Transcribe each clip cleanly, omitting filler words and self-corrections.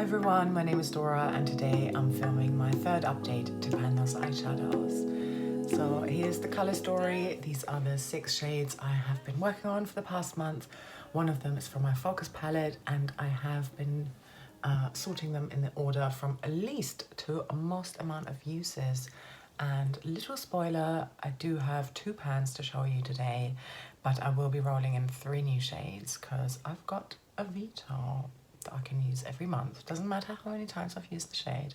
everyone, my name is Dora and today I'm filming my third update to pan those eyeshadows. So here's the color story. These are the 6 shades I have been working on for the past month. One of them is from my focus palette and I have been sorting them in the order from least to most amount of uses. And little spoiler, I do have 2 pans to show you today, but I will be rolling in 3 new shades because I've got a veto that I can use every month. Doesn't matter how many times I've used the shade.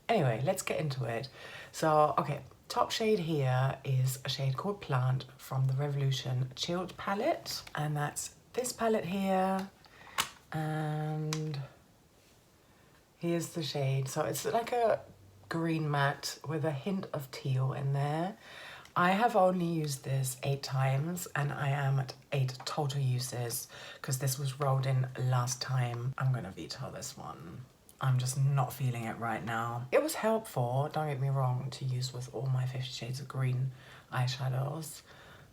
Anyway, let's get into it. So, okay, top shade here is a shade called Plant from the Revolution Chilled palette. And that's this palette here. And here's the shade. So it's like a green matte with a hint of teal in there. I have only used this 8 times and I am at 8 total uses because this was rolled in last time. I'm gonna veto this one. I'm just not feeling it right now. It was helpful, don't get me wrong, to use with all my 50 Shades of Green eyeshadows.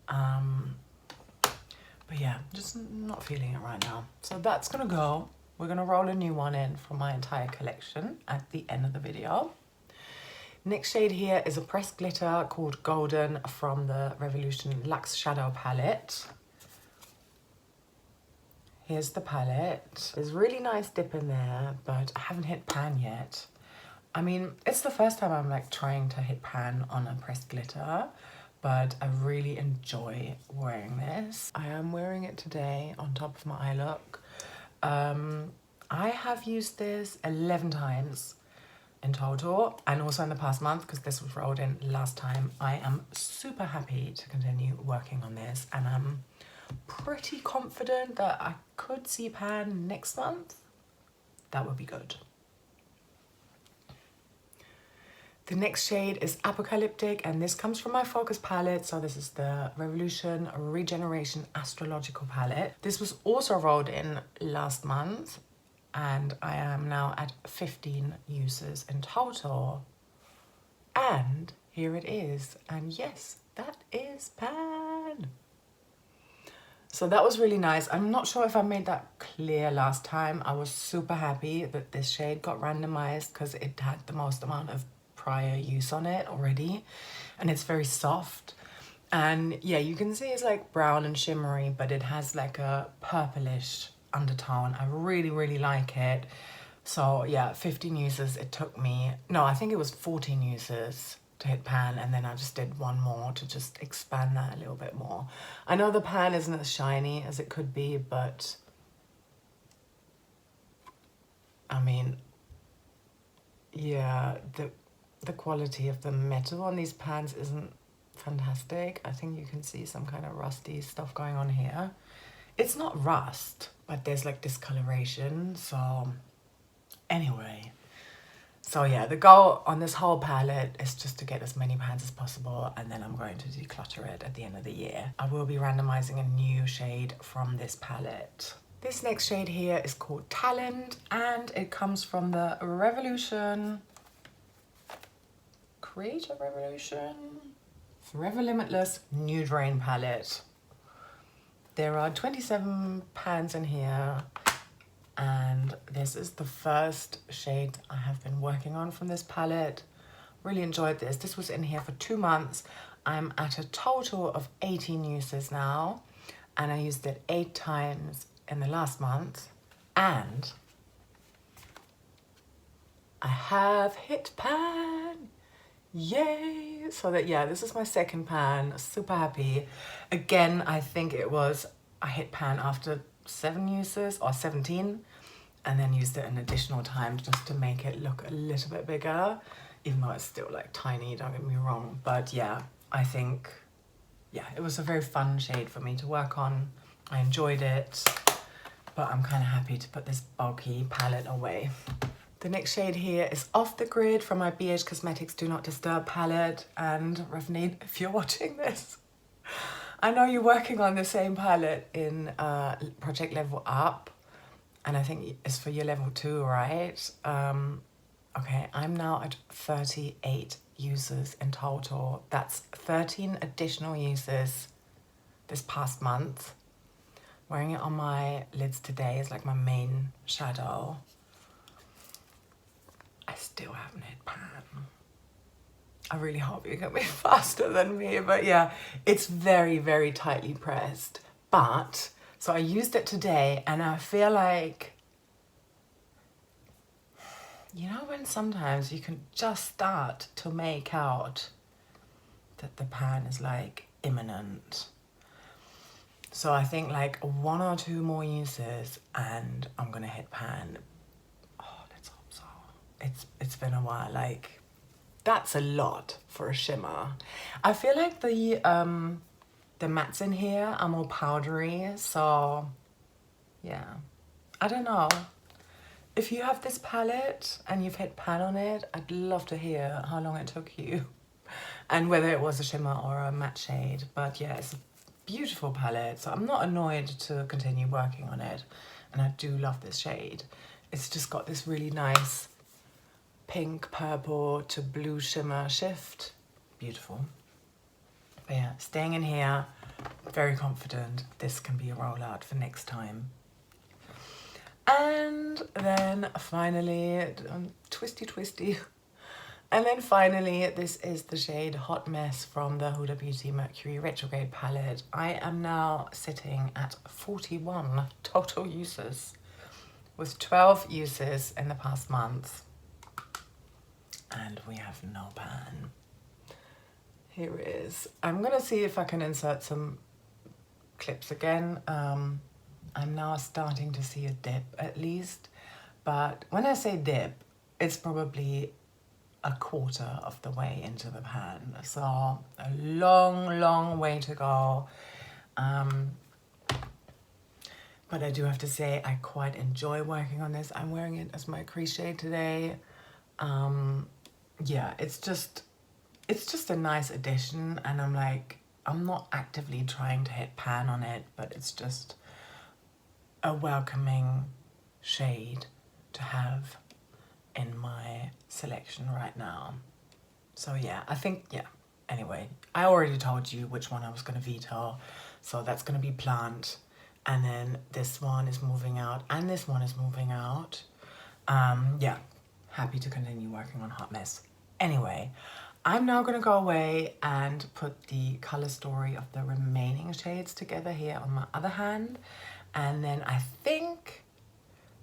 But yeah, just not feeling it right now. So that's gonna go. We're gonna roll a new one in from my entire collection at the end of the video. Next shade here is a pressed glitter called Golden from the Revolution Luxe Shadow palette. Here's the palette. There's a really nice dip in there, but I haven't hit pan yet. I mean, it's the first time I'm like trying to hit pan on a pressed glitter, but I really enjoy wearing this. I am wearing it today on top of my eye look. I have used this 11 times in total, and also in the past month because this was rolled in last time. I am super happy to continue working on this and I'm pretty confident that I could see pan next month. That would be good. The next shade is Apocalyptic and this comes from my focus palette. So this is the Revolution Regeneration Astrological palette. This was also rolled in last month. And I am now at 15 uses in total. And here it is. And yes, that is pan. So that was really nice. I'm not sure if I made that clear last time. I was super happy that this shade got randomized because it had the most amount of prior use on it already. And it's very soft. And yeah, you can see it's like brown and shimmery, but it has like a purplish undertone. I really like it. So yeah, 15 uses it took me. No, I think it was 14 uses to hit pan, and then I just did one more to just expand that a little bit more. I know the pan isn't as shiny as it could be, but I mean, yeah, the quality of the metal on these pans isn't fantastic. I think you can see some kind of rusty stuff going on here. It's not rust, but there's like discoloration. So anyway, so yeah, the goal on this whole palette is just to get as many pans as possible, and then I'm going to declutter it at the end of the year. I will be randomizing a new shade from this palette. This next shade here is called Talent and it comes from the Revolution Creative Revolution Forever Limitless Nude Rain palette. There are 27 pans in here, and this is the first shade I have been working on from this palette. Really enjoyed this. This was in here for 2 months. I'm at a total of 18 uses now, and I used it 8 times in the last month, and I have hit pan. Yay! So that, yeah, this is my second pan. Super happy. Again, I think it was, I hit pan after 7 uses or 17 and then used it an additional time just to make it look a little bit bigger, even though it's still like tiny, don't get me wrong. But yeah, I think, yeah, it was a very fun shade for me to work on. I enjoyed it, but I'm kind of happy to put this bulky palette away. The next shade here is Off the Grid from my BH Cosmetics Do Not Disturb palette. And Ravneet, if you're watching this, I know you're working on the same palette in Project Level Up. And I think it's for your level 2, right? Okay, I'm now at 38 users in total. That's 13 additional uses this past month. Wearing it on my lids today is like my main shadow. I still haven't hit pan. I really hope you can be faster than me, but yeah, it's very, very tightly pressed. But, so I used it today and I feel like, you know when sometimes you can just start to make out that the pan is like imminent. So I think like 1 or 2 more uses and I'm gonna hit pan. Oh, let's hope so. It's been a while, like, that's a lot for a shimmer. I feel like the mattes in here are more powdery, so yeah. I don't know. If you have this palette and you've hit pan on it, I'd love to hear how long it took you and whether it was a shimmer or a matte shade. But yeah, it's a beautiful palette, so I'm not annoyed to continue working on it. And I do love this shade. It's just got this really nice pink, purple to blue shimmer shift. Beautiful. But yeah, staying in here, very confident this can be a rollout for next time. And then finally, twisty. And then finally, this is the shade Hot Mess from the Huda Beauty Mercury Retrograde palette. I am now sitting at 41 total uses, with 12 uses in the past month. And we have no pan. Here it is. I'm gonna see if I can insert some clips again. I'm now starting to see a dip at least, but when I say dip, it's probably a quarter of the way into the pan. So a long way to go. But I do have to say I quite enjoy working on this. I'm wearing it as my crease shade today. Yeah, it's just a nice addition, and I'm not actively trying to hit pan on it, but it's just a welcoming shade to have in my selection right now. So yeah, I think, yeah, anyway, I already told you which one I was going to veto, so that's going to be Plant, and then this one is moving out, and this one is moving out. Yeah, happy to continue working on Hot Mess. Anyway, I'm now going to go away and put the color story of the remaining shades together here on my other hand. And then I think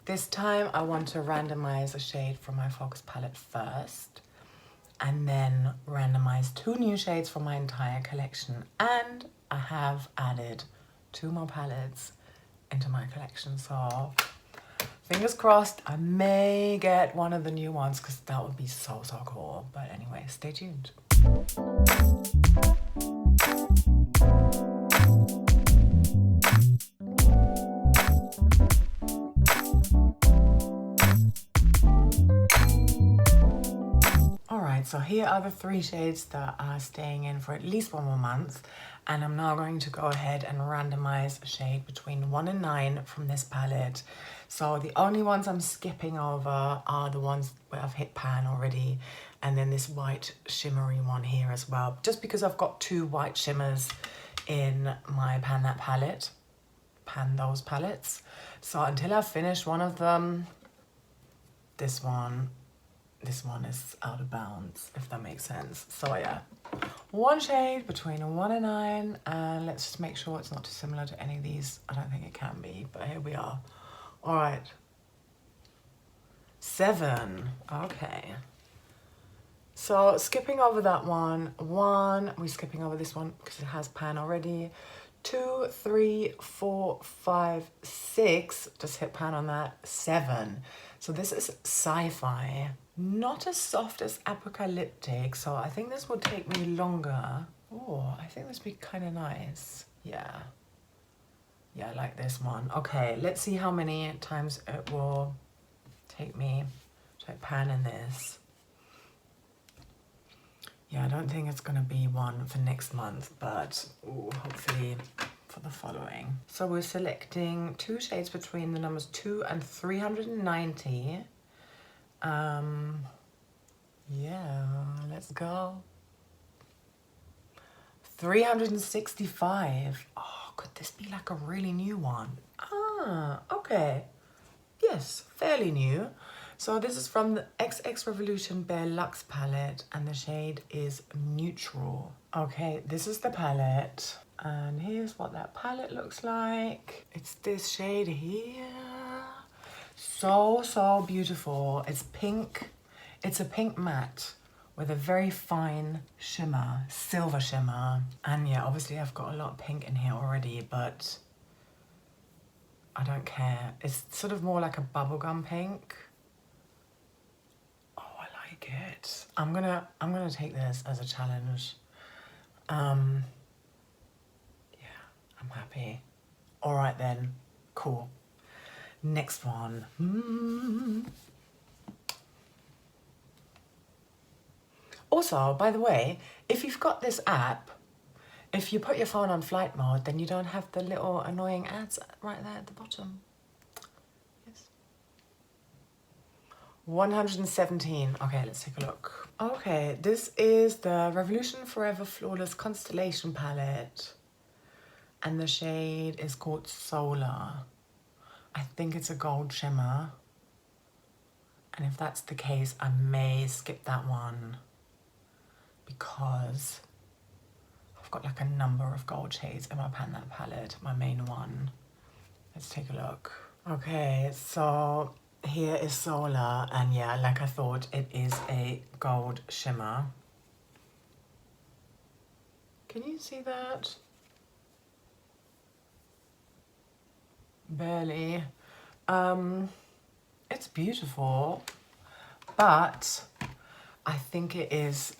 this time I want to randomize a shade from my Focus palette first, and then randomize 2 new shades from my entire collection. And I have added 2 more palettes into my collection, so fingers crossed I may get one of the new ones, because that would be so cool. But anyway, stay tuned. Alright, so here are the 3 shades that are staying in for at least 1 more month, and I'm now going to go ahead and randomize a shade between 1 and 9 from this palette. So the only ones I'm skipping over are the ones where I've hit pan already, and then this white shimmery one here as well, just because I've got 2 white shimmers in my Pan That palette, Pan Those palettes. So until I've finished one of them, this one is out of bounds, if that makes sense. So yeah, 1 shade between a 1 and 9, and let's just make sure it's not too similar to any of these. I don't think it can be, but here we are. All right, 7, okay. So skipping over that one, we're skipping over this one because it has pan already. 2, 3, 4, 5, 6, just hit pan on that, 7. So this is Sci-Fi, not as soft as Apocalyptic, so I think this would take me longer. Oh, I think this would be kind of nice. Yeah, I like this one. Okay, let's see how many times it will take me to pan in this. Yeah, I don't think it's gonna be one for next month, but ooh, hopefully for the following. So we're selecting 2 shades between the numbers 2 and 390. Yeah, let's go. 365. Oh, could this be like a really new one? Ah, okay. Yes, fairly new. So this is from the XX Revolution Bare Luxe palette, and the shade is Neutral. Okay, this is the palette, and here's what that palette looks like. It's this shade here. So beautiful. It's pink. It's a pink matte with a very fine shimmer, silver shimmer. And yeah, obviously I've got a lot of pink in here already, but I don't care. It's sort of more like a bubblegum pink. Oh, I like it. I'm gonna take this as a challenge. Yeah, I'm happy. All right then, cool. Next one. Also, by the way, if you've got this app, if you put your phone on flight mode, then you don't have the little annoying ads right there at the bottom. Yes. 117. Okay, let's take a look. Okay, this is the Revolution Forever Flawless Constellation palette. And the shade is called Solar. I think it's a gold shimmer. And if that's the case, I may skip that one because I've got like a number of gold shades in my Pan That palette, my main one. Let's take a look. Okay, so here is Solar, and yeah, like I thought, it is a gold shimmer. Can you see that? Barely. It's beautiful, but I think it is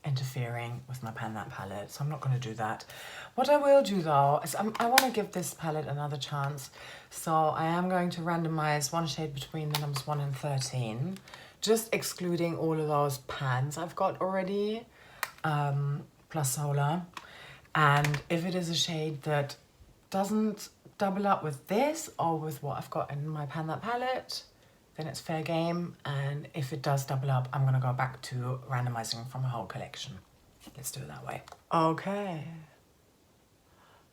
interfering with my Pan That palette, so I'm not going to do that. What I will do though is I want to give this palette another chance, so I am going to randomize one shade between the numbers 1 and 13, just excluding all of those pans I've got already, plus Solar. And if it is a shade that doesn't double up with this or with what I've got in my Pan That palette, then it's fair game. And if it does double up, I'm gonna go back to randomizing from a whole collection. Let's do it that way. Okay.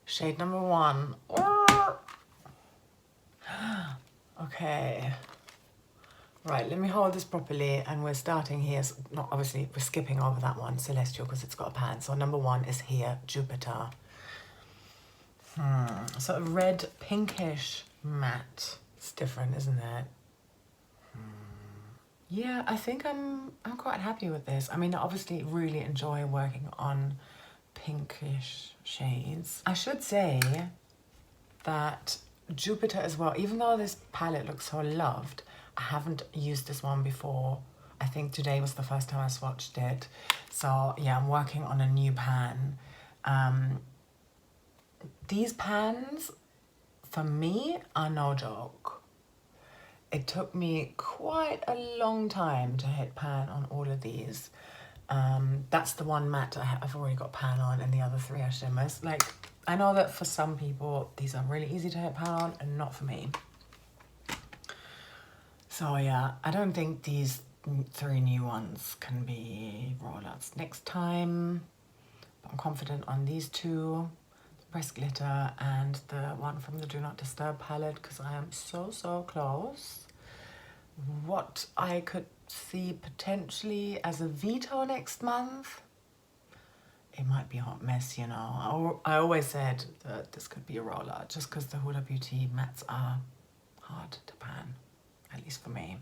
Shade number 1. Okay. Right, let me hold this properly, and we're starting here. So not obviously, we're skipping over that one, Celestial, because it's got a pan. So number 1 is here, Jupiter. So a red pinkish matte. It's different, isn't it? Yeah, I think I'm quite happy with this. I mean, I obviously really enjoy working on pinkish shades. I should say that Jupiter as well, even though this palette looks so loved, I haven't used this one before. I think today was the first time I swatched it. So yeah, I'm working on a new pan. These pans, for me, are no joke. It took me quite a long time to hit pan on all of these. That's the one matte I've already got pan on, and the other 3 are shimmers. Like, I know that for some people, these are really easy to hit pan on, and not for me. So yeah, I don't think these 3 new ones can be rollouts next time. But I'm confident on these 2. Pressed Glitter and the one from the Do Not Disturb palette, because I am so close. What I could see potentially as a veto next month, it might be a hot mess, you know. I always said that this could be a rollout just because the Huda Beauty mattes are hard to pan, at least for me.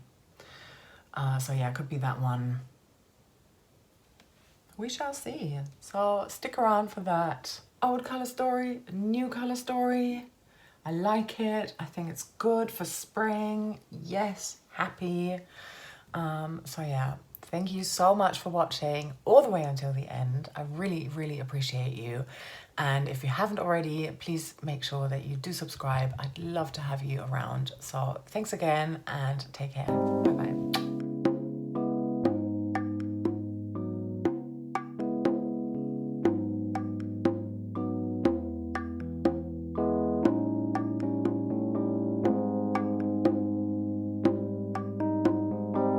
So yeah, it could be that one. We shall see. So stick around for that. Old colour story, new colour story. I like it. I think it's good for spring. Yes, happy. So yeah, thank you so much for watching all the way until the end. I really appreciate you. And if you haven't already, please make sure that you do subscribe. I'd love to have you around. So thanks again and take care. Bye bye.